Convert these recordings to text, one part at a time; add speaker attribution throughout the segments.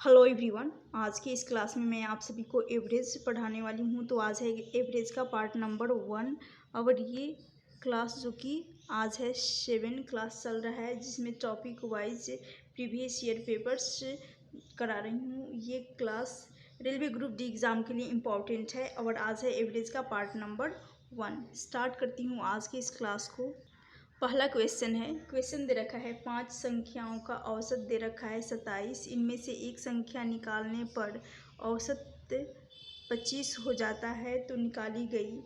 Speaker 1: Hello everyone. आज की इस क्लास में मैं आप सभी को एवरेज पढ़ाने वाली हूँ। तो आज है एवरेज का पार्ट नंबर 1। और ये क्लास जो कि आज है 7 क्लास चल रहा है, जिसमें topic wise previous year papers करा रही हूँ। ये class railway group D exam के लिए इम्पॉर्टेंट है और आज है एवरेज का पार्ट नंबर 1। स्टार्ट करती हूँ आज की इस क्लास को। पहला क्वेश्चन है, क्वेश्चन दे रखा है 5 संख्याओं का औसत दे रखा है 27। इनमें से एक संख्या निकालने पर औसत 25 हो जाता है, तो निकाली गई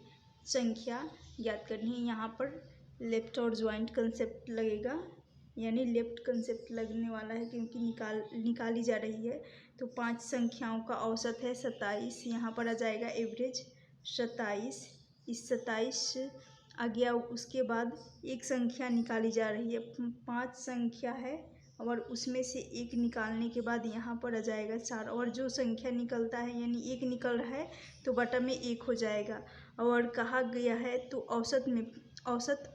Speaker 1: संख्या ज्ञात करनी है। यहाँ पर लेफ्ट और ज्वाइंट कंसेप्ट लगेगा, यानी लेफ्ट कंसेप्ट लगने वाला है क्योंकि निकाली जा रही है। तो 5 संख्याओं का औसत है 27। यहाँ पर आ जाएगा एवरेज 27। इस 27 आ गया, उसके बाद एक संख्या निकाली जा रही है। 5 संख्या है और उसमें से एक निकालने के बाद यहाँ पर आ जाएगा 4। और जो संख्या निकलता है यानी एक निकल रहा है तो बटा में 1 हो जाएगा। और कहा गया है तो औसत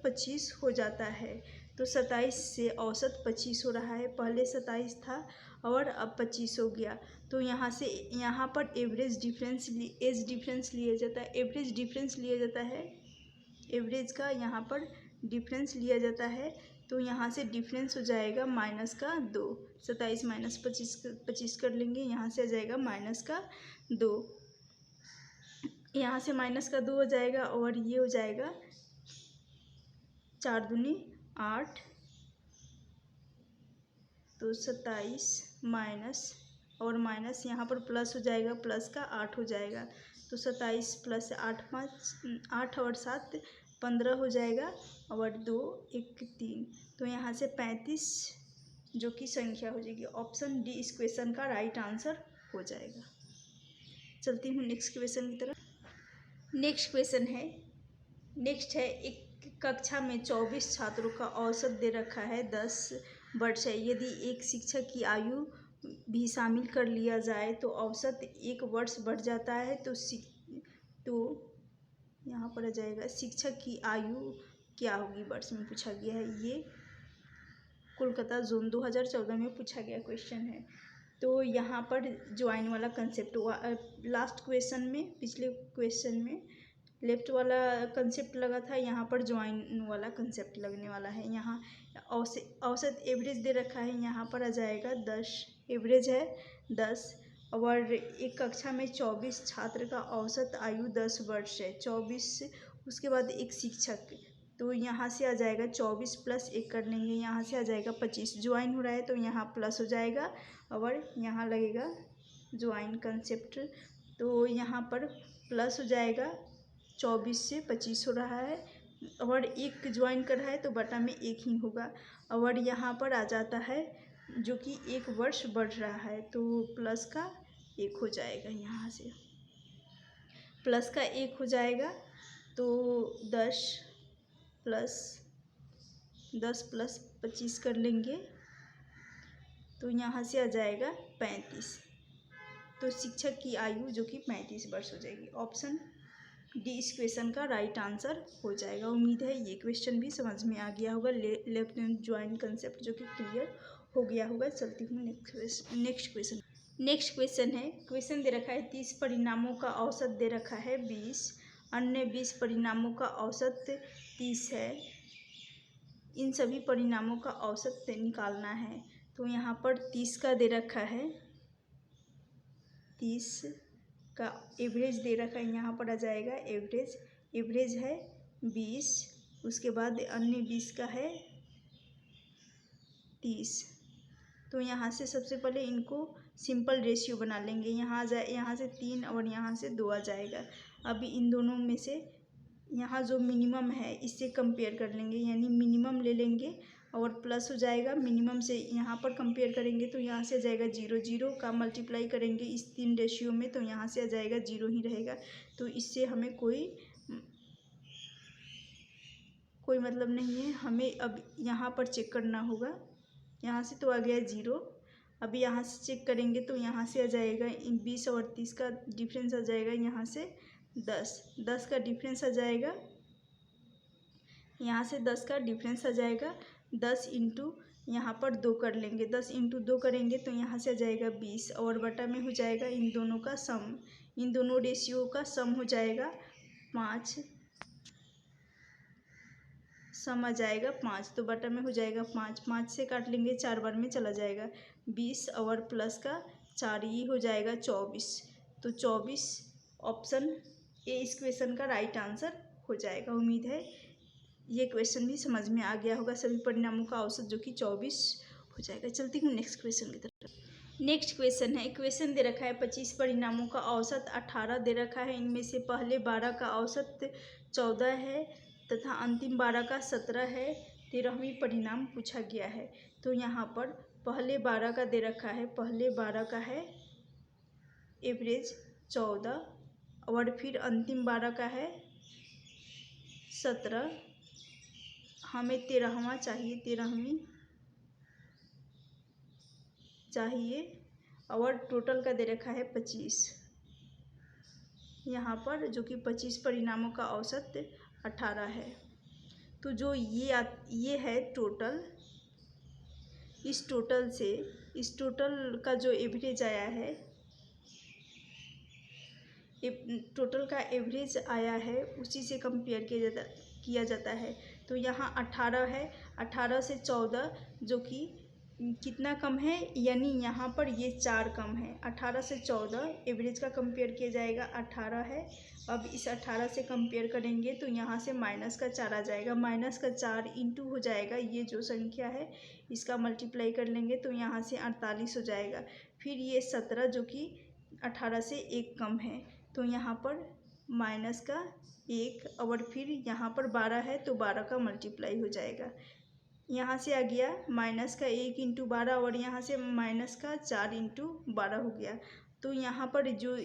Speaker 1: 25 हो जाता है। तो 27 से औसत 25 हो रहा है। पहले 27 था और अब 25 हो गया। तो यहाँ से यहाँ पर एवरेज डिफरेंस लिया जाता है। एवरेज डिफरेंस लिया जाता है, एवरेज का यहाँ पर डिफरेंस लिया जाता है। तो यहाँ से डिफरेंस हो जाएगा माइनस का 2। 27 माइनस 25 कर लेंगे, यहाँ से आ जाएगा माइनस का 2। यहाँ से माइनस का 2 हो जाएगा और ये हो जाएगा 4 दूनी 8। तो 27 माइनस और माइनस यहाँ पर प्लस हो जाएगा, प्लस का 8 हो जाएगा। तो 27 प्लस 8 और 7 15 हो जाएगा और 2 1 3। तो यहाँ से 35 जो कि संख्या हो जाएगी। ऑप्शन डी इस क्वेश्चन का राइट आंसर हो जाएगा। चलती हूँ नेक्स्ट क्वेश्चन की तरफ। नेक्स्ट है एक कक्षा में 24 छात्रों का औसत दे रखा है 10 वर्ष है। यदि एक शिक्षक की आयु भी शामिल कर लिया जाए तो औसत 1 वर्ष बढ़ जाता है। तो यहाँ पर आ जाएगा शिक्षक की आयु क्या होगी, वर्ष में पूछा गया है। ये कोलकाता जोन 2014 में पूछा गया क्वेश्चन है। तो यहाँ पर ज्वाइन वाला कंसेप्ट हुआ। लास्ट क्वेश्चन में, पिछले क्वेश्चन में लेफ्ट वाला कंसेप्ट लगा था, यहाँ पर ज्वाइन वाला कंसेप्ट लगने वाला है। यहाँ औसत एवरेज दे रखा है, यहाँ पर आ जाएगा 10। एवरेज है 10 और एक कक्षा में 24 छात्र का औसत आयु 10 वर्ष है। 24 उसके बाद एक शिक्षक, तो यहाँ से आ जाएगा 24 प्लस 1 कर लेंगे, यहाँ से आ जाएगा 25। ज्वाइन हो रहा है तो यहाँ प्लस हो जाएगा और यहाँ लगेगा ज्वाइन कंसेप्ट। तो यहाँ पर प्लस हो जाएगा, 24 से 25 हो रहा है और एक ज्वाइन कर रहा है तो बटा में 1 ही होगा। और यहाँ पर आ जाता है जो कि 1 वर्ष बढ़ रहा है, तो प्लस का 1 हो जाएगा। यहाँ से प्लस का 1 हो जाएगा। तो 10 प्लस 25 कर लेंगे, तो यहाँ से आ जाएगा 35। तो शिक्षक की आयु जो कि 35 वर्ष हो जाएगी। ऑप्शन डी इस क्वेश्चन का राइट आंसर हो जाएगा। उम्मीद है ये क्वेश्चन भी समझ में आ गया होगा, लेफ्ट एंड ज्वाइन कंसेप्ट जो कि क्लियर हो गया होगा। चलती हूँ नेक्स्ट क्वेश्चन है। क्वेश्चन दे रखा है 30 परिणामों का औसत दे रखा है 20। अन्य 20 परिणामों का औसत 30 है। इन सभी परिणामों का औसत निकालना है। तो यहाँ पर 30 का दे रखा है, 30 का एवरेज दे रखा है। यहाँ पर आ जाएगा एवरेज है 20। उसके बाद अन्य 20 का है 30। तो यहाँ से सबसे पहले इनको सिंपल रेशियो बना लेंगे। यहाँ से 3 और यहाँ से 2 आ जाएगा। अभी इन दोनों में से यहाँ जो मिनिमम है इससे कंपेयर कर लेंगे, यानी मिनिमम ले लेंगे और प्लस हो जाएगा। मिनिमम से यहाँ पर कंपेयर करेंगे तो यहाँ से आ जाएगा 0। 0 का मल्टीप्लाई करेंगे इस 3 रेशियो में तो यहाँ से आ जाएगा 0 ही रहेगा। तो इससे हमें कोई मतलब नहीं है। हमें अब यहाँ पर चेक करना होगा। यहाँ से तो आ गया 0। अभी यहाँ से चेक करेंगे तो यहाँ से आ जाएगा 20 और 30 का डिफरेंस आ जाएगा। यहाँ से 10 का डिफरेंस आ जाएगा। यहाँ से 10 का डिफरेंस आ जाएगा। 10 इंटू यहाँ पर 2 कर लेंगे, 10 इंटू 2 करेंगे तो यहाँ से आ जाएगा 20 और बटा में हो जाएगा इन दोनों का सम, इन दोनों रेशियो का सम हो जाएगा 5, सम आ जाएगा 5 तो बटा में हो जाएगा 5, 5 से काट लेंगे 4 बार में चला जाएगा 20 और प्लस का 4 ये हो जाएगा 24। तो 24 ऑप्शन ए इस क्वेश्चन का राइट आंसर हो जाएगा। उम्मीद है ये क्वेश्चन भी समझ में आ गया होगा। सभी परिणामों का औसत जो कि 24 हो जाएगा। चलती हूँ नेक्स्ट क्वेश्चन की तरफ। नेक्स्ट क्वेश्चन है, इक्वेशन दे रखा है 25 परिणामों का औसत 18 दे रखा है। इनमें से पहले 12 का औसत 14 है तथा अंतिम 12 का 17 है। 13वीं परिणाम पूछा गया है। तो यहाँ पर पहले 12 का दे रखा है, पहले 12 का है एवरेज 14 और फिर अंतिम 12 का है 17। हमें 13वां चाहिए, 13वीं चाहिए और टोटल का दे रखा है 25। यहाँ पर जो कि 25 परिणामों का औसत 18 है। तो जो ये है टोटल, इस टोटल से इस टोटल का जो एवरेज आया है, टोटल का एवरेज आया है उसी से कंपेयर किया जाता है। तो यहाँ 18 है, 18 से 14 जो कि कितना कम है, यानी यहाँ पर ये 4 कम है। 18 से 14 एवरेज का कंपेयर किया जाएगा, 18 है। अब इस 18 से कंपेयर करेंगे तो यहाँ से माइनस का 4 आ जाएगा, माइनस का 4 इंटू हो जाएगा ये जो संख्या है इसका मल्टीप्लाई कर लेंगे तो यहाँ से 48 हो जाएगा। फिर ये 17 जो कि 18 से 1 कम है तो यहाँ पर माइनस का 1 और फिर यहाँ पर 12 है तो 12 का मल्टीप्लाई हो जाएगा। यहाँ से आ गया माइनस का 1 इंटू 12 और यहाँ से माइनस का 4 इंटू 12 हो गया। तो यहाँ पर जो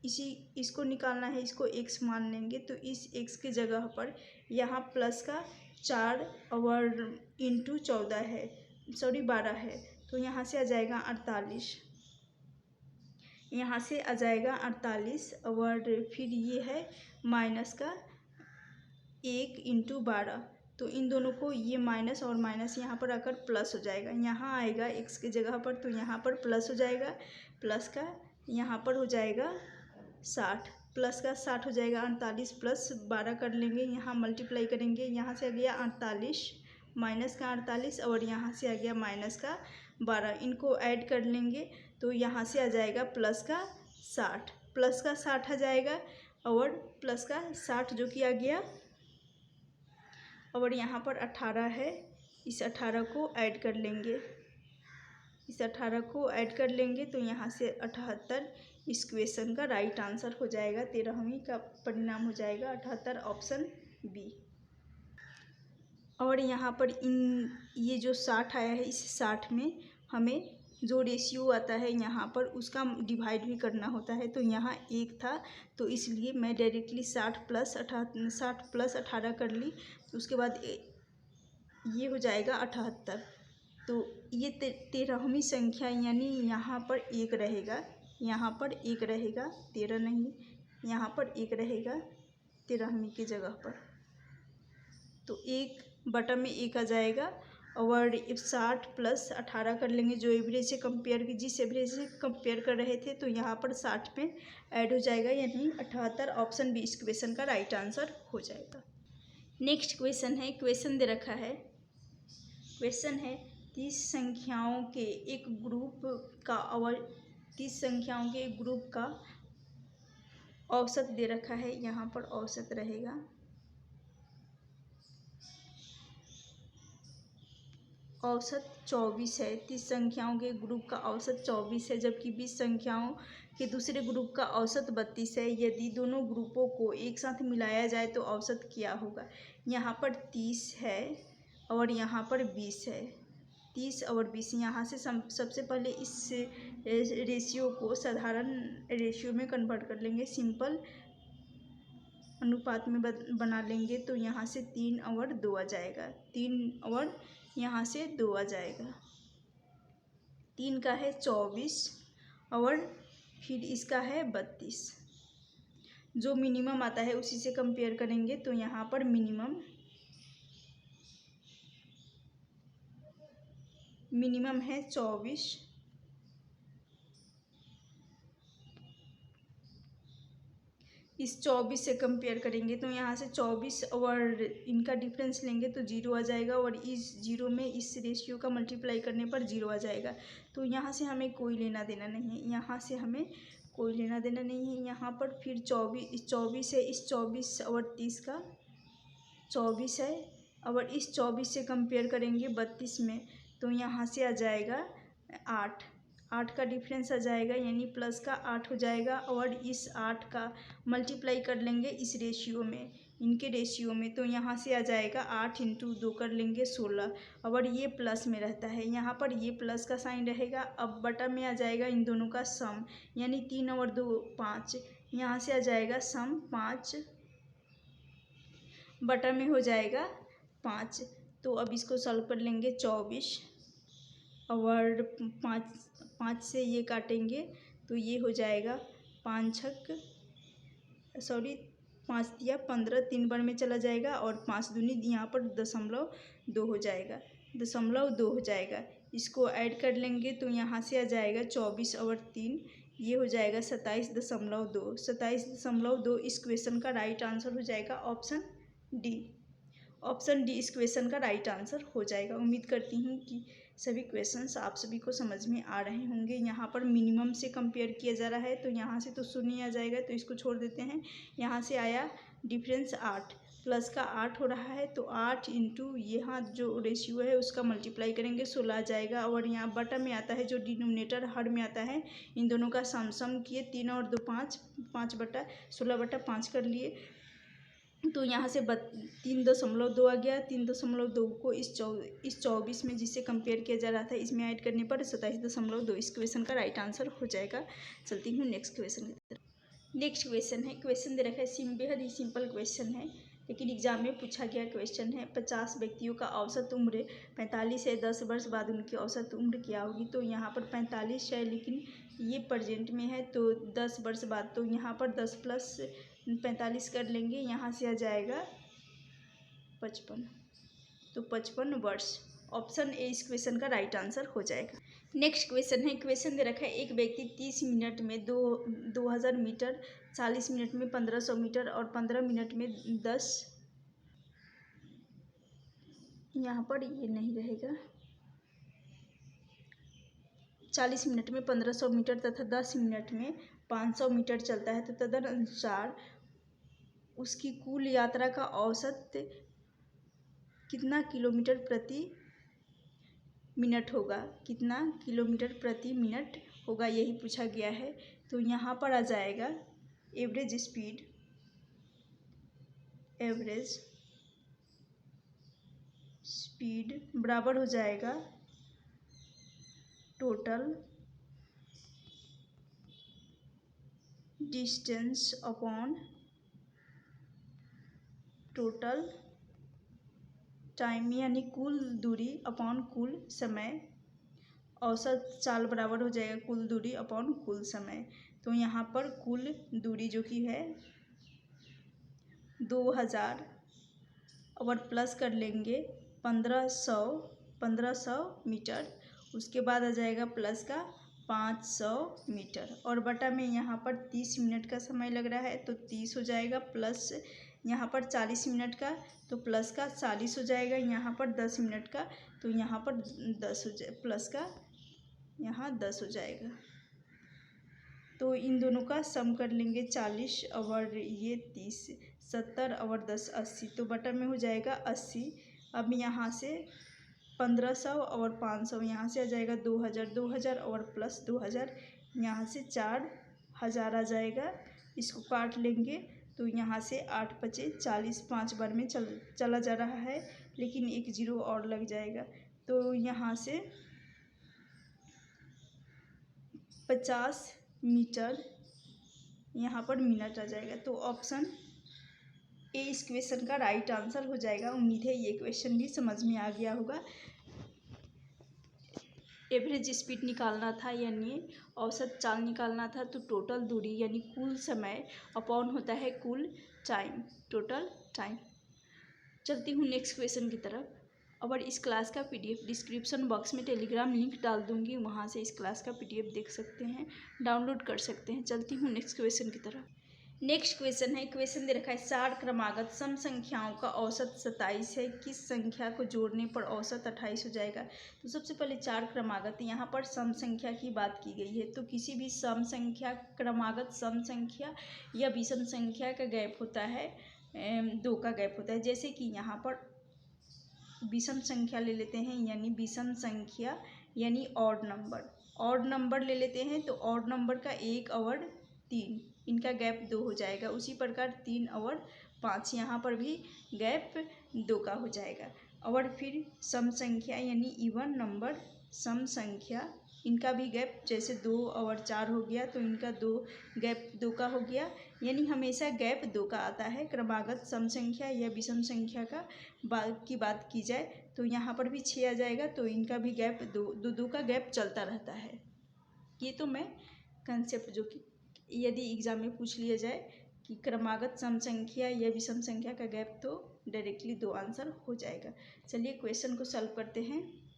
Speaker 1: इसको निकालना है, इसको x मान लेंगे तो इस x की जगह पर यहाँ प्लस का 4 और इंटू 14 है, सॉरी 12 है तो यहाँ से आ जाएगा 48, यहाँ से आ जाएगा 48 और फिर ये है माइनस का 1 इंटू 12। तो इन दोनों को ये माइनस और माइनस यहाँ पर आकर प्लस हो जाएगा, यहाँ आएगा x की जगह पर तो यहाँ पर प्लस हो जाएगा, प्लस का यहाँ पर हो जाएगा 60, प्लस का 60 हो जाएगा। 48 प्लस 12 कर लेंगे, यहाँ मल्टीप्लाई करेंगे, यहाँ से आ गया 48 माइनस का 48 और यहाँ से आ गया माइनस का 12, इनको ऐड कर लेंगे तो यहाँ से आ जाएगा प्लस का 60, प्लस का 60 आ जाएगा और प्लस का 60 जो कि आ गया और यहाँ पर 18 है, इस 18 को ऐड कर लेंगे, इस 18 को ऐड कर लेंगे तो यहाँ से 78 इस क्वेश्चन का राइट आंसर हो जाएगा। 13वीं का परिणाम हो जाएगा 78 ऑप्शन बी। और यहाँ पर ये जो 60 आया है इस 60 में हमें जो रेशियो आता है यहाँ पर उसका डिवाइड भी करना होता है। तो यहाँ 1 था तो इसलिए मैं डायरेक्टली 60 प्लस 18 कर ली, उसके बाद ये हो जाएगा 78। तो ये 13वीं संख्या यानी यहाँ पर 1 रहेगा, यहाँ पर 1 रहेगा, 13 नहीं, यहाँ पर 1 रहेगा 13वीं की जगह पर। तो 1 बटा में 1 आ जाएगा और 60 प्लस 18 कर लेंगे जो एवरेज से कंपेयर की, जिस एवरेज से कंपेयर कर रहे थे तो यहाँ पर 60 में ऐड हो जाएगा, यानी 78 ऑप्शन बी इस क्वेश्चन का राइट आंसर हो जाएगा। नेक्स्ट क्वेश्चन है, क्वेश्चन दे रखा है, क्वेश्चन है 30 संख्याओं के एक ग्रुप का और 30 संख्याओं के एक ग्रुप का औसत दे रखा है। यहाँ पर औसत रहेगा, औसत 24 है। 30 संख्याओं के ग्रुप का औसत 24 है जबकि 20 संख्याओं के दूसरे ग्रुप का औसत 32 है। यदि दोनों ग्रुपों को एक साथ मिलाया जाए तो औसत क्या होगा। यहाँ पर 30 है और यहाँ पर 20 है, 30 और 20। यहाँ से सबसे पहले इस रेशियो को साधारण रेशियो में कन्वर्ट कर लेंगे, सिंपल अनुपात में बना लेंगे तो यहाँ से 3 और 2 आ जाएगा, 3 और यहाँ से 2 आ जाएगा। 3 का है 24 और फिर इसका है 32। जो मिनिमम आता है उसी से कंपेयर करेंगे तो यहाँ पर मिनिमम मिनिमम है 24। इस 24 से कंपेयर करेंगे तो यहाँ से 24 और इनका डिफरेंस लेंगे तो 0 आ जाएगा, और इस 0 में इस रेशियो का मल्टीप्लाई करने पर 0 आ जाएगा। तो यहाँ से हमें कोई लेना देना नहीं है, यहाँ से हमें कोई लेना देना नहीं है। यहाँ पर फिर 24 है, इस 24 और 30 का 24 है, और इस 24 से कंपेयर करेंगे 32 में तो यहाँ से आ जाएगा 8 का डिफरेंस आ जाएगा, यानी प्लस का 8 हो जाएगा। और इस 8 का मल्टीप्लाई कर लेंगे इस रेशियो में, इनके रेशियो में, तो यहाँ से आ जाएगा 8 इंटू 2 कर लेंगे 16, और ये प्लस में रहता है, यहाँ पर ये प्लस का साइन रहेगा। अब बटा में आ जाएगा इन दोनों का सम, यानी 3 और 2 5, यहाँ से आ जाएगा सम 5 बटा में हो जाएगा 5। तो अब इसको सॉल्व कर लेंगे। 24 और 5 से ये काटेंगे तो ये हो जाएगा 5 दिया 15, 3 बार में चला जाएगा, और 5 दूनी यहाँ पर 0.2 हो जाएगा, 0.2 हो जाएगा। इसको ऐड कर लेंगे तो यहाँ से आ जाएगा 24 और 3, ये हो जाएगा 27.2। 27.2 इस क्वेश्चन का राइट आंसर हो जाएगा ऑप्शन डी। ऑप्शन डी इस क्वेश्चन का राइट आंसर हो जाएगा। उम्मीद करती हूँ कि सभी क्वेश्चंस आप सभी को समझ में आ रहे होंगे। यहाँ पर मिनिमम से कंपेयर किया जा रहा है, तो यहाँ से तो 0 आ जाएगा, तो इसको छोड़ देते हैं। यहाँ से आया डिफरेंस 8, प्लस का 8 हो रहा है, तो 8 इंटू यहाँ जो रेशियो है उसका मल्टीप्लाई करेंगे 16 आ जाएगा, और यहाँ बटा में आता है जो डिनोमिनेटर हर में आता है, इन दोनों का सम किए 3 और 2 5, 5 बटा 16 बटा 5 कर लिए, तो यहाँ से 3.2 आ गया। 3.2 को इस 24 में जिससे कंपेयर किया जा रहा था इसमें ऐड करने पर 27.2 इस क्वेश्चन का राइट आंसर हो जाएगा। चलती हूँ नेक्स्ट क्वेश्चन की तरफ। नेक्स्ट क्वेश्चन है, क्वेश्चन दे रखा है, बेहद ही सिंपल क्वेश्चन है, लेकिन एग्जाम में पूछा गया क्वेश्चन है। 50 व्यक्तियों का औसत उम्र 45 है, 10 वर्ष बाद उनकी औसत उम्र क्या होगी। तो यहाँ पर 45 है, लेकिन ये प्रेजेंट में है, तो 10 वर्ष बाद, तो यहाँ पर 10 प्लस 45 कर लेंगे, यहाँ से आ जाएगा 55, तो 55 वर्ष। ऑप्शन ए इस क्वेश्चन का राइट आंसर हो जाएगा। नेक्स्ट क्वेश्चन है, क्वेश्चन दे रखा है, एक व्यक्ति 30 मिनट में 2000 मीटर, 40 मिनट में 1500 मीटर और 15 मिनट में 10, यहाँ पर ये नहीं रहेगा, 40 मिनट में 1500 मीटर तथा 10 मिनट में 500 मीटर चलता है, तो तदनुसार उसकी कुल यात्रा का औसत कितना किलोमीटर प्रति मिनट होगा, कितना किलोमीटर प्रति मिनट होगा, यही पूछा गया है। तो यहाँ पर आ जाएगा एवरेज स्पीड बराबर हो जाएगा total distance upon total time, यानी कुल दूरी अपॉन कुल समय। औसत चाल बराबर हो जाएगा कुल दूरी अपॉन कुल समय। तो यहाँ पर कुल दूरी जो कि है 2000 और प्लस कर लेंगे 1500 मीटर, उसके बाद आ जाएगा प्लस का 500 मीटर, और बटा में यहाँ पर 30 मिनट का समय लग रहा है, तो 30 हो जाएगा, प्लस यहाँ पर 40 मिनट का, तो प्लस का 40 हो जाएगा, यहाँ पर 10 मिनट का, तो यहाँ पर 10 हो जाए, प्लस का यहाँ 10 हो जाएगा। तो इन दोनों का सम कर लेंगे 40 और ये 30, 70 और 10 80, तो बटा में हो जाएगा 80। अब यहाँ से 1500 और 500, यहाँ से आ जाएगा 2000 और प्लस 2000, यहाँ से 4000 आ जाएगा। इसको काट लेंगे तो यहाँ से 8 बचे 40, 5 बार में चला जा रहा है, लेकिन एक 0 और लग जाएगा, तो यहाँ से 50 मीटर यहाँ पर मिनट आ जाएगा। तो ऑप्शन ए इस क्वेश्चन का राइट आंसर हो जाएगा। उम्मीद है ये क्वेश्चन भी समझ में आ गया होगा। एवरेज स्पीड निकालना था, यानी औसत चाल निकालना था, तो टोटल दूरी यानी कुल समय अपॉन होता है कुल टाइम, टोटल टाइम। चलती हूँ नेक्स्ट क्वेश्चन की तरफ। और इस क्लास का पीडीएफ डिस्क्रिप्शन बॉक्स में टेलीग्राम लिंक डाल दूंगी, वहाँ से इस क्लास का पीडीएफ देख सकते हैं, डाउनलोड कर सकते हैं। चलती हूँ नेक्स्ट क्वेश्चन की तरफ। नेक्स्ट क्वेश्चन है, क्वेश्चन दे रखा है 4 क्रमागत सम संख्याओं का औसत 27 है, किस संख्या को जोड़ने पर औसत 28 हो जाएगा। तो सबसे पहले 4 क्रमागत, यहाँ पर सम संख्या की बात की गई है। तो किसी भी सम संख्या, क्रमागत सम संख्या या विषम संख्या का गैप होता है 2 का गैप होता है। जैसे कि यहाँ पर विषम संख्या ले लेते हैं, यानी विषम संख्या यानी ऑड नंबर ले लेते हैं। तो ऑड नंबर का 1 और 3 इनका गैप 2 हो जाएगा। उसी प्रकार 3 और 5 यहाँ पर भी गैप 2 का हो जाएगा। और फिर सम संख्या यानी इवन नंबर सम संख्या, इनका भी गैप जैसे 2 और 4 हो गया, तो इनका गैप 2 का हो गया। यानी हमेशा गैप 2 का आता है। क्रमागत सम संख्या या विषम संख्या की बात की जाए तो यहाँ पर भी 6 आ जाएगा, तो इनका भी गैप 2 का गैप चलता रहता है। ये तो मैं कंसेप्ट जो कि यदि एग्जाम में पूछ लिया जाए कि क्रमागत सम संख्या या विषम संख्या का गैप, तो डायरेक्टली 2 आंसर हो जाएगा। चलिए क्वेश्चन को सॉल्व करते हैं।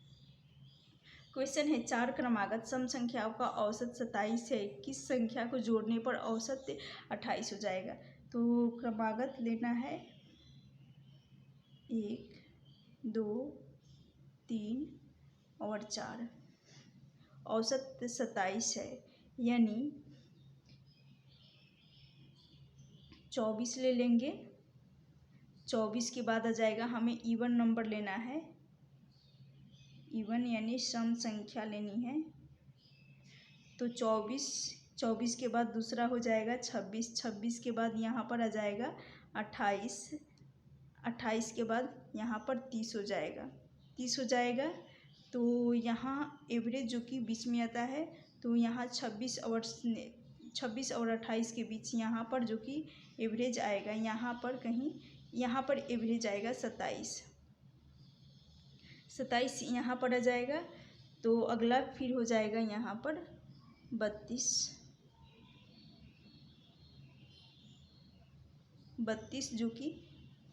Speaker 1: क्वेश्चन है 4 क्रमागत सम संख्याओं का औसत 27 है, किस संख्या को जोड़ने पर औसत 28 हो जाएगा। तो क्रमागत लेना है 1, 2, 3 और 4, औसत 27 है, यानी 24 ले लेंगे। 24 के बाद आ जाएगा, हमें इवन नंबर लेना है, इवन यानी सम संख्या लेनी है। तो 24 के बाद दूसरा हो जाएगा 26 के बाद यहाँ पर आ जाएगा 28 के बाद यहाँ पर 30 हो जाएगा। तो यहाँ एवरेज जो कि बीच में आता है, तो यहाँ 26 और 28 के बीच यहाँ पर जो कि एवरेज आएगा, यहाँ पर एवरेज आएगा 27 यहाँ पर आ जाएगा। तो अगला फिर हो जाएगा यहाँ पर 32 जो कि,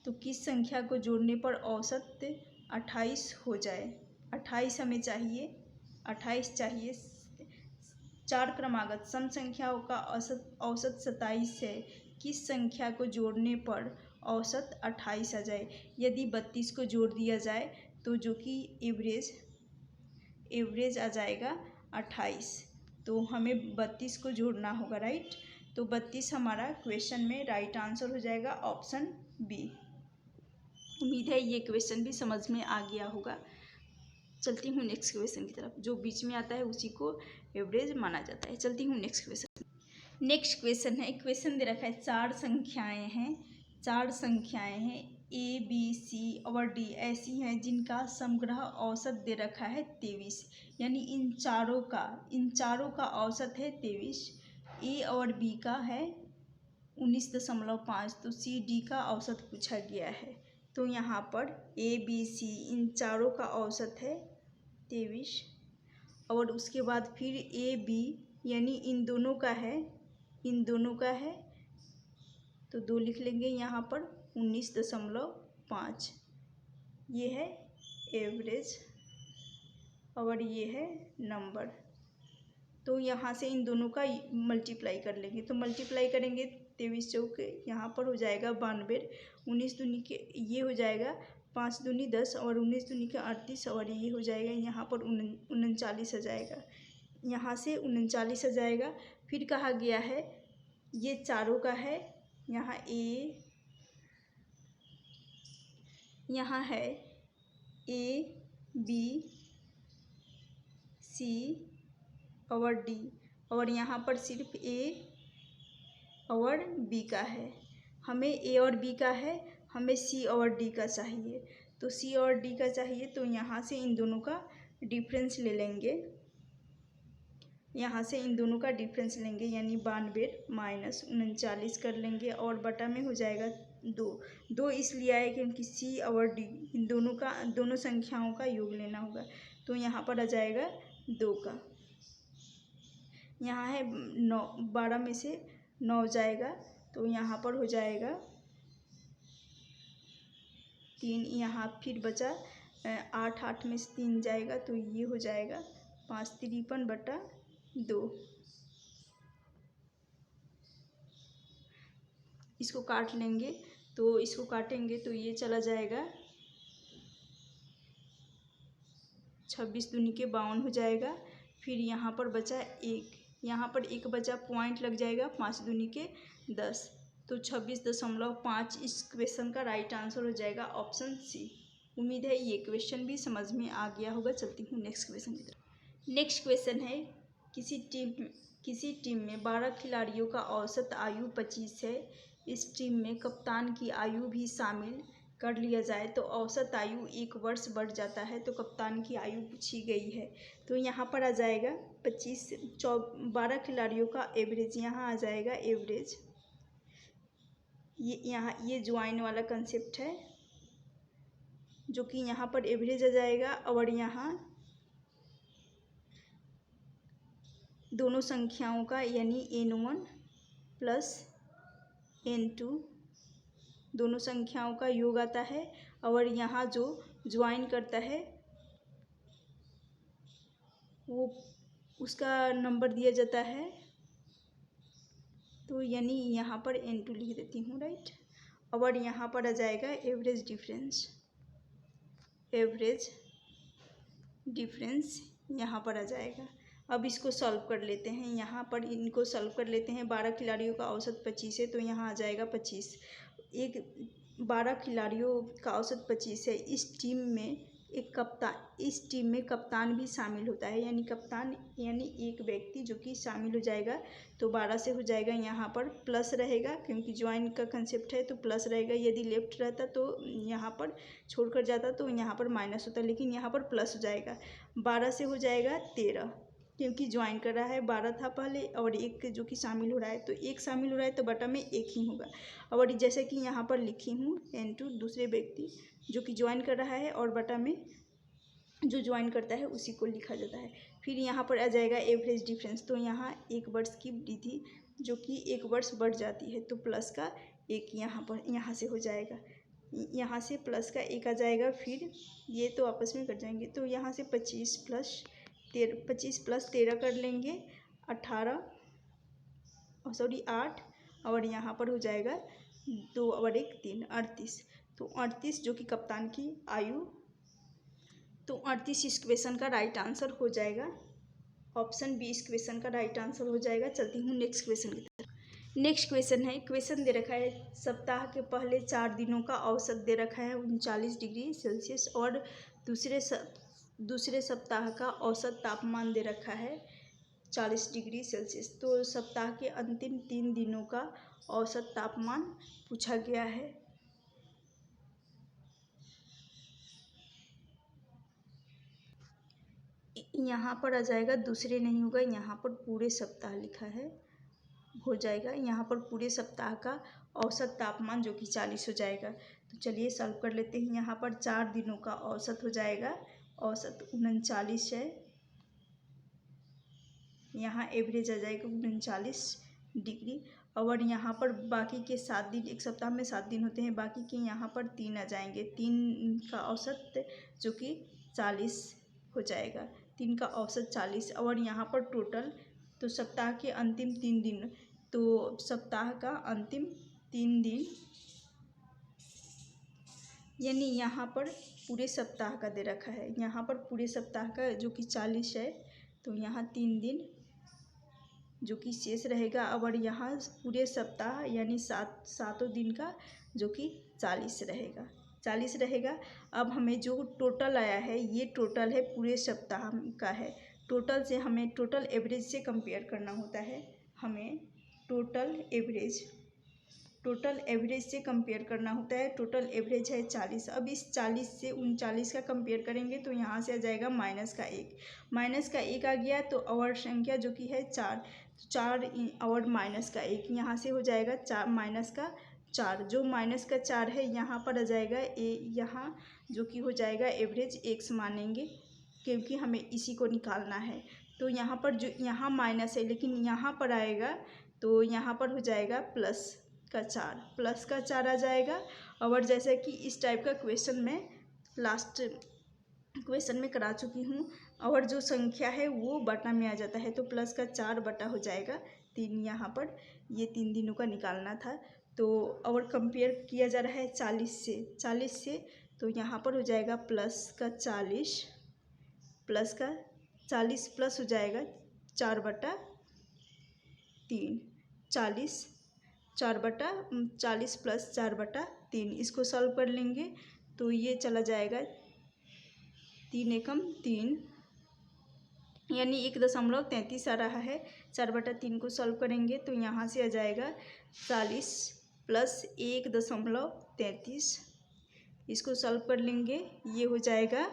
Speaker 1: तो किस संख्या को जोड़ने पर औसत 28 हो जाए। 28 हमें चाहिए, 28 चाहिए। 4 क्रमागत सम संख्याओं का औसत 27 है, किस संख्या को जोड़ने पर औसत 28 आ जाए। यदि 32 को जोड़ दिया जाए तो जो कि एवरेज आ जाएगा 28, तो हमें 32 को जोड़ना होगा, राइट। तो 32 हमारा क्वेश्चन में राइट आंसर हो जाएगा, ऑप्शन बी। उम्मीद है ये क्वेश्चन भी समझ में आ गया होगा। चलती हूँ नेक्स्ट क्वेश्चन की तरफ। जो बीच में आता है उसी को एवरेज माना जाता है। चलती हूँ नेक्स्ट क्वेश्चन। नेक्स्ट क्वेश्चन है, क्वेश्चन दे रखा है 4 संख्याएं हैं A, B, C और D ऐसी हैं जिनका समग्र औसत दे रखा है 23, यानी इन चारों का औसत है 23। A और B का है 19.5, तो C, D का औसत पूछा गया है। तो यहाँ पर A, B, C इन चारों का औसत है 23, और उसके बाद फिर A, B यानी इन दोनों का है, तो 2 लिख लेंगे यहाँ पर 19.5। ये है एवरेज और ये है नंबर। तो यहाँ से इन दोनों का मल्टीप्लाई कर लेंगे। तो मल्टीप्लाई करेंगे 23 चौक यहाँ पर हो जाएगा 92, 19 दूनी के ये हो जाएगा 5 दूनी 10 और 19 दूनी के 38, और ये हो जाएगा यहाँ पर 39 आ जाएगा। यहाँ से 39 आ जाएगा। फिर कहा गया है ये चारों का है, यहाँ है A, B, C और D, और यहाँ पर सिर्फ A और B का है। हमें A और B का है, हमें C और D का चाहिए। तो C और D का चाहिए, तो यहाँ से इन दोनों का डिफरेंस ले लेंगे। यानी 92 माइनस 39 कर लेंगे, और बटा में हो जाएगा 2 इसलिए आए क्योंकि C और D इन दोनों संख्याओं का योग लेना होगा। तो यहाँ पर आ जाएगा 2 का, यहाँ है 9, 12 में से 9 जाएगा, तो यहाँ पर हो जाएगा 3, यहाँ फिर बचा 8 8 में से 3 जाएगा तो ये हो जाएगा 5 53 बटा 2। इसको काट लेंगे तो इसको काटेंगे तो ये चला जाएगा 26 दूनी के 52 हो जाएगा। फिर यहाँ पर बचा 1, यहाँ पर 1 बचा, पॉइंट लग जाएगा, 5 दूनी के 10 तो 26.5 इस क्वेश्चन का राइट आंसर हो जाएगा ऑप्शन सी। उम्मीद है ये क्वेश्चन भी समझ में आ गया होगा। चलती हूँ नेक्स्ट क्वेश्चन की तरफ। नेक्स्ट क्वेश्चन है, किसी टीम में 12 खिलाड़ियों का औसत आयु 25 है। इस टीम में कप्तान की आयु भी शामिल कर लिया जाए तो औसत आयु 1 वर्ष बढ़ जाता है। तो कप्तान की आयु पूछी गई है। तो यहाँ पर आ जाएगा 12 खिलाड़ियों का एवरेज, यहाँ आ जाएगा एवरेज। ये ज्वाइन वाला कंसेप्ट है जो कि यहाँ पर एवरेज आ जाएगा। और यहाँ दोनों संख्याओं का यानी n1 प्लस n2 दोनों संख्याओं का योग आता है। और यहाँ जो ज्वाइन करता है वो उसका नंबर दिया जाता है। तो यानी यहाँ पर n2 लिख देती हूँ, राइट। और यहाँ पर आ जाएगा एवरेज डिफरेंस यहाँ पर आ जाएगा। अब इसको सॉल्व कर लेते हैं। यहाँ पर इनको सॉल्व कर लेते हैं। 12 खिलाड़ियों का औसत 25 है तो यहाँ आ जाएगा 25। 12 खिलाड़ियों का औसत 25 है। इस टीम में कप्तान भी शामिल होता है, यानी कप्तान यानी एक व्यक्ति जो कि शामिल हो जाएगा। तो 12 से हो जाएगा, यहाँ पर प्लस रहेगा क्योंकि ज्वाइन का कंसेप्ट है तो प्लस रहेगा। यदि लेफ्ट रहता तो यहाँ पर छोड़कर जाता तो यहाँ पर माइनस होता, लेकिन यहाँ पर प्लस हो जाएगा। 12 से हो जाएगा 13 क्योंकि ज्वाइन कर रहा है। 12 था पहले और एक जो कि शामिल हो रहा है, तो एक शामिल हो रहा है तो बटा में 1 ही होगा। और जैसे कि यहाँ पर लिखी हूँ n2 दूसरे व्यक्ति जो कि ज्वाइन कर रहा है और बटा में जो ज्वाइन करता है उसी को लिखा जाता है। फिर यहाँ पर आ जाएगा एवरेज डिफरेंस। तो यहाँ 1 वर्ष की वृद्धि जो कि 1 वर्ष बढ़ जाती है तो प्लस का 1 यहाँ से हो जाएगा। यहाँ से प्लस का 1 आ जाएगा। फिर ये तो आपस में कट जाएंगे तो यहाँ से 25 प्लस 13 कर लेंगे 8 और यहाँ पर हो जाएगा 2 और 1 3 38। तो 38 जो कि कप्तान की आयु, तो 38 इस क्वेश्चन का राइट आंसर हो जाएगा। ऑप्शन बी इस क्वेश्चन का राइट आंसर हो जाएगा। चलती हूँ नेक्स्ट क्वेश्चन की तरफ। नेक्स्ट क्वेश्चन है, क्वेश्चन दे रखा है सप्ताह के पहले 4 दिनों का औसत दे रखा है 39 डिग्री सेल्सियस और दूसरे सप्ताह का औसत तापमान दे रखा है 40 डिग्री सेल्सियस। तो सप्ताह के अंतिम 3 दिनों का औसत तापमान पूछा गया है। यहाँ पर आ जाएगा, दूसरे नहीं होगा, यहाँ पर पूरे सप्ताह लिखा है, हो जाएगा। यहाँ पर पूरे सप्ताह का औसत तापमान जो कि 40 हो जाएगा। तो चलिए सॉल्व कर लेते हैं। यहाँ पर 4 दिनों का औसत हो जाएगा, औसत 39 है। यहाँ एवरेज आ जाएगा 39 डिग्री। और यहाँ पर बाकी के 7 दिन, एक सप्ताह में 7 दिन होते हैं, बाकी के यहाँ पर 3 आ जाएंगे। 3 का औसत जो कि 40 हो जाएगा, 3 का औसत 40। और यहाँ पर टोटल, तो सप्ताह के अंतिम 3 दिन, तो सप्ताह का अंतिम 3 दिन यानी यहाँ पर पूरे सप्ताह का दे रखा है। यहाँ पर पूरे सप्ताह का जो कि 40 है तो यहाँ 3 दिन जो कि शेष रहेगा। और यहाँ पूरे सप्ताह यानी 7 दिन का जो कि 40 रहेगा। अब हमें जो टोटल आया है ये टोटल है पूरे सप्ताह का है। टोटल से हमें टोटल एवरेज से कंपेयर करना होता है। हमें टोटल एवरेज से कंपेयर करना होता है। टोटल एवरेज है 40। अब इस 40 से 39 का कंपेयर करेंगे तो यहाँ से आ जाएगा -1 आ गया। तो और संख्या जो कि है 4 और -1 यहाँ से हो जाएगा -4। जो -4 है यहाँ पर आ जाएगा यहाँ जो कि हो जाएगा एवरेज x मानेंगे क्योंकि हमें इसी को निकालना है। तो यहाँ पर जो यहाँ माइनस है लेकिन यहाँ पर आएगा तो यहाँ पर हो जाएगा +4 आ जाएगा। और जैसे कि इस टाइप का क्वेश्चन मैं लास्ट क्वेश्चन में करा चुकी हूँ। और जो संख्या है वो बटा में आ जाता है, तो प्लस का 4 बटा हो जाएगा 3। यहाँ पर ये 3 दिनों का निकालना था। तो और कंपेयर किया जा रहा है 40 से, तो यहाँ पर हो जाएगा प्लस का 40 प्लस हो जाएगा 4 बटा 3, 40 प्लस 4 बटा 3। इसको सॉल्व कर लेंगे तो ये चला जाएगा 3 एकम 3, यानी 1.33 आ रहा है। 4 बटा 3 को सॉल्व करेंगे तो यहाँ से आ जाएगा 40 प्लस 1.33। इसको सॉल्व कर लेंगे, ये हो जाएगा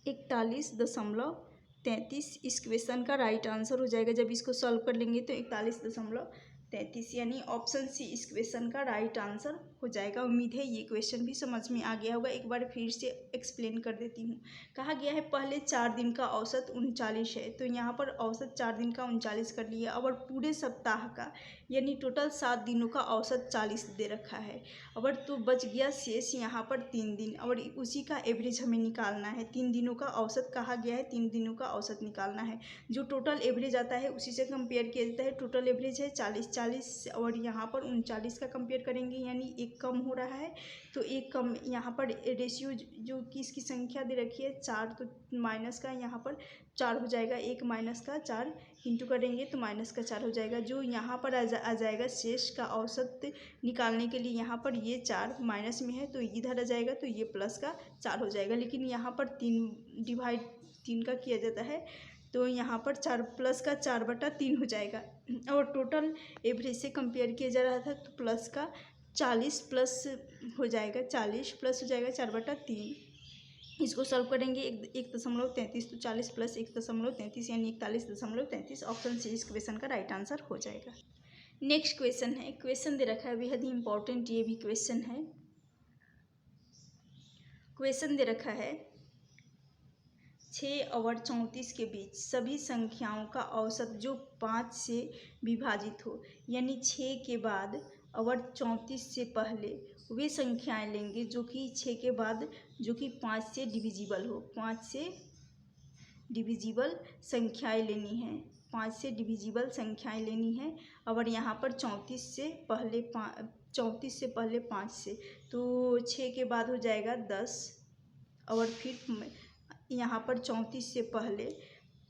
Speaker 1: 41.33। इस क्वेश्चन का राइट आंसर हो जाएगा। जब इसको सॉल्व कर लेंगे तो 41.33, यानी ऑप्शन सी इस क्वेश्चन का राइट आंसर हो जाएगा। उम्मीद है ये क्वेश्चन भी समझ में आ गया होगा। एक बार फिर से एक्सप्लेन कर देती हूँ। कहा गया है पहले 4 दिन का औसत 39 है, तो यहाँ पर औसत 4 दिन का 39 कर लिया। और पूरे सप्ताह का यानी टोटल 7 दिनों का औसत 40 दे रखा है। और तो बच गया शेष यहाँ पर 3 दिन, और उसी का एवरेज हमें निकालना है। 3 दिनों का औसत कहा गया है, 3 दिनों का औसत निकालना है। जो टोटल एवरेज आता है उसी से कंपेयर किया जाता है। टोटल एवरेज है 40 और यहाँ पर 39 का कंपेयर करेंगे, यानी एक कम हो रहा है। तो एक कम यहाँ पर रेशियो जो कि इसकी संख्या दे रखी है 4, तो माइनस का यहाँ पर 4 हो जाएगा। 1 माइनस का 4 इंटू करेंगे तो माइनस का 4 हो जाएगा। जो यहाँ पर आ जाएगा शेष का औसत निकालने के लिए, यहाँ पर ये 4 माइनस में है तो इधर आ जाएगा, तो ये प्लस का 4 हो जाएगा। लेकिन यहाँ पर 3 का किया जाता है, तो यहाँ पर 4 प्लस का 4 बटा 3 हो जाएगा। और टोटल एवरेज से कंपेयर किया जा रहा था, तो प्लस का 40 प्लस हो जाएगा, 40 प्लस हो जाएगा 4 बटा 3। इसको सॉल्व करेंगे 1.33, तो 40 प्लस 1.33 यानी 41.33। ऑप्शन सी इस क्वेश्चन का राइट आंसर हो जाएगा। नेक्स्ट क्वेश्चन है, क्वेश्चन दे रखा है बेहद ही इंपॉर्टेंट, ये भी क्वेश्चन है। क्वेश्चन दे रखा है 6 और 34 के बीच सभी संख्याओं का औसत जो 5 से विभाजित हो, यानी 6 के बाद और 34 से पहले वे संख्याएं लेंगे जो कि 6 के बाद जो कि 5 से डिविजिबल हो। 5 से डिविजिबल संख्याएं लेनी है, 5 से डिविजिबल संख्याएं लेनी है। और यहाँ पर 34 से पहले 5 से, तो 6 के बाद हो जाएगा 10, और फिर यहाँ पर 34 से पहले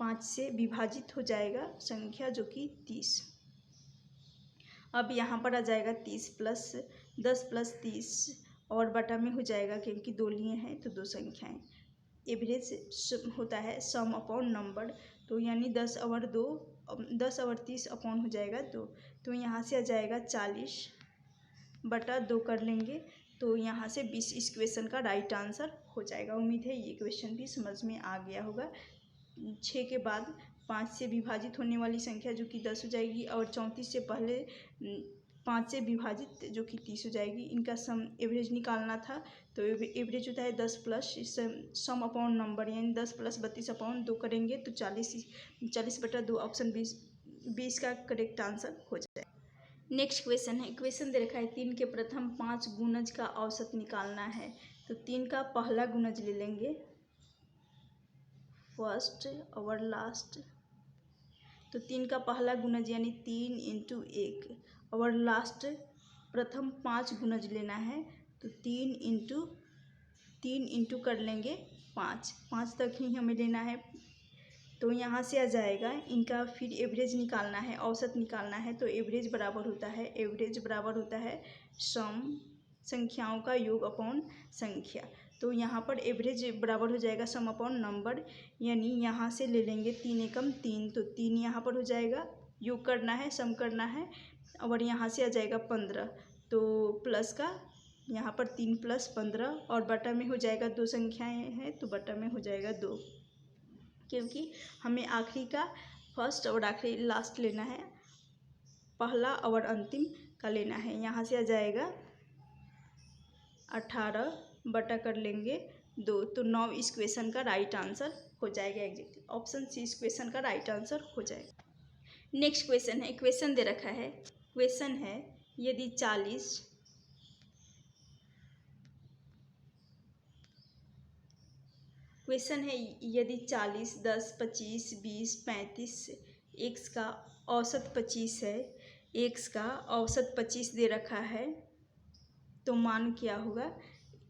Speaker 1: 5 से विभाजित हो जाएगा संख्या जो कि 30। अब यहाँ पर आ जाएगा 10 प्लस 30 और बटा में हो जाएगा, क्योंकि 2 लिए हैं तो 2 संख्याएं। एवरेज होता है सम अपॉन नंबर, तो यानी 10 और 30 अपॉन हो जाएगा 2, तो यहाँ से आ जाएगा 40 बटा 2 कर लेंगे, तो यहाँ से 20 इस क्वेश्चन का राइट आंसर हो जाएगा। उम्मीद है ये क्वेश्चन भी समझ में आ गया होगा। 6 के बाद 5 से विभाजित होने वाली संख्या जो कि 10 हो जाएगी, और 34 से पहले 5 से विभाजित जो कि 30 हो जाएगी। इनका सम एवरेज निकालना था, तो एवरेज होता है 10 प्लस सम अपॉन नंबर, यानी 10 प्लस 32 अपॉन 2 करेंगे तो 40 बटा 2। ऑप्शन 20 का करेक्ट आंसर हो जाएगा। नेक्स्ट क्वेश्चन है, क्वेश्चन दे रखा है 3 के प्रथम 5 गुणज का औसत निकालना है। तो 3 का पहला गुणज ले लेंगे, फर्स्ट और लास्ट। तो 3 का पहला गुणज यानी 3 इंटू 1, और लास्ट प्रथम 5 गुणज लेना है, तो 3 इंटू कर लेंगे 5 तक ही हमें लेना है। तो यहाँ से आ जाएगा, इनका फिर एवरेज निकालना है, औसत निकालना है। तो एवरेज बराबर होता है सम संख्याओं का योग अपॉन संख्या। तो यहाँ पर एवरेज बराबर हो जाएगा सम अपॉन नंबर, यानी यहाँ से ले लेंगे 3 एकम 3, तो 3 यहाँ पर हो जाएगा, योग करना है, सम करना है। और यहाँ से आ जाएगा 15, तो प्लस का यहाँ पर 3 प्लस 15, और बटा में हो जाएगा 2 संख्याएँ हैं तो बटा में हो जाएगा 2, क्योंकि हमें आखिरी का फर्स्ट और आखिरी लास्ट लेना है, पहला और अंतिम का लेना है। यहाँ से आ जाएगा 18 बटा कर लेंगे 2, तो 9 इस क्वेश्चन का राइट आंसर हो जाएगा। एग्जैक्टली ऑप्शन सी इस क्वेश्चन का राइट आंसर हो जाएगा। नेक्स्ट क्वेश्चन है, क्वेश्चन दे रखा है, क्वेश्चन है यदि 40 क्वेश्चन है यदि 40, 10, 25, 20, 35 एक्स का औसत 25 है, एक्स का औसत 25 दे रखा है तो मान क्या होगा।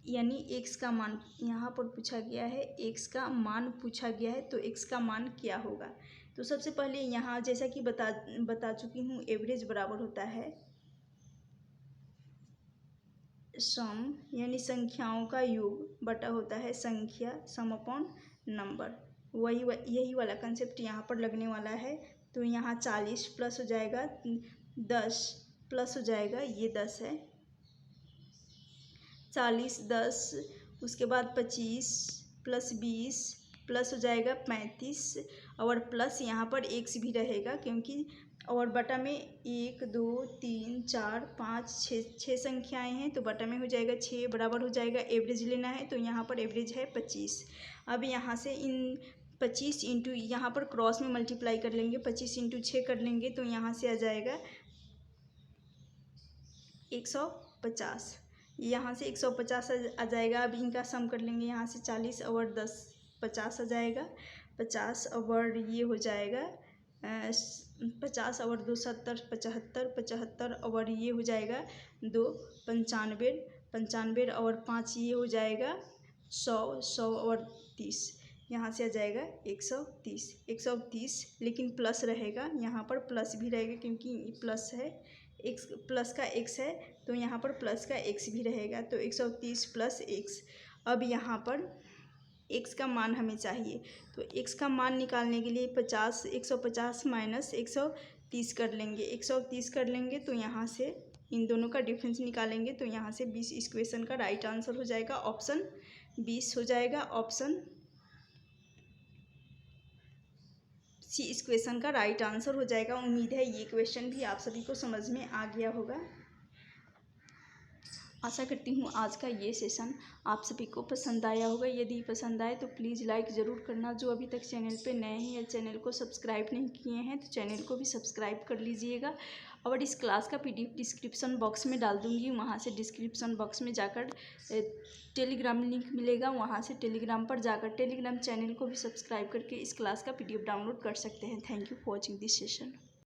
Speaker 1: यानी एक्स का मान यहाँ पर पूछा गया है, एक्स का मान पूछा गया है तो एक्स का मान क्या होगा। तो सबसे पहले यहाँ जैसा कि बता चुकी हूँ, एवरेज बराबर होता है सम यानी संख्याओं का योग बटा होता है संख्या, सम अपॉन नंबर। यही वाला कंसेप्ट यहाँ पर लगने वाला है। तो यहाँ 40 प्लस हो जाएगा 10 प्लस हो जाएगा, ये 10 है, 40 10, उसके बाद 25 प्लस 20 प्लस हो जाएगा 35 और प्लस यहाँ पर एक्स भी रहेगा क्योंकि और बटा में 1 2 3 4 5 छः संख्याएं हैं तो बटा में हो जाएगा 6 बराबर हो जाएगा। एवरेज लेना है तो यहाँ पर एवरेज है 25। अब यहाँ से इन 25 इंटू यहाँ पर क्रॉस में मल्टीप्लाई कर लेंगे, 25 इंटू 6 कर लेंगे तो यहाँ से आ जाएगा 150। यहाँ से 150 आ जाएगा। अब इनका सम कर लेंगे, यहाँ से 40 और 10 50 आ जाएगा, 50 और ये हो जाएगा 50 और 2 70, 75, 75 और ये हो जाएगा 2 95, 95 और 5 ये हो जाएगा 100, 100 और 30, यहाँ से आ जाएगा 130, 130 लेकिन प्लस रहेगा, यहाँ पर प्लस भी रहेगा क्योंकि प्लस है, एक्स प्लस का एक्स है तो यहाँ पर प्लस का एक्स भी रहेगा तो 130 प्लस एक्स। अब यहाँ पर एक्स का मान हमें चाहिए तो एक्स का मान निकालने के लिए 150 माइनस 130 कर लेंगे, 130 कर लेंगे तो यहाँ से इन दोनों का डिफरेंस निकालेंगे तो यहाँ से 20 इस क्वेश्चन का राइट आंसर हो जाएगा, ऑप्शन 20 हो जाएगा, ऑप्शन सी इस क्वेश्चन का राइट आंसर हो जाएगा। उम्मीद है ये क्वेश्चन भी आप सभी को समझ में आ गया होगा। आशा करती हूँ आज का ये सेशन आप सभी को पसंद आया होगा। यदि पसंद आए तो प्लीज़ लाइक ज़रूर करना। जो अभी तक चैनल पे नए हैं या चैनल को सब्सक्राइब नहीं किए हैं तो चैनल को भी सब्सक्राइब कर लीजिएगा। और इस क्लास का PDF डिस्क्रिप्शन बॉक्स में डाल दूँगी, वहाँ से डिस्क्रिप्शन बॉक्स में जाकर टेलीग्राम लिंक मिलेगा, वहाँ से टेलीग्राम पर जाकर टेलीग्राम चैनल को भी सब्सक्राइब करके इस क्लास का PDF डाउनलोड कर सकते हैं। Thank you for watching this session.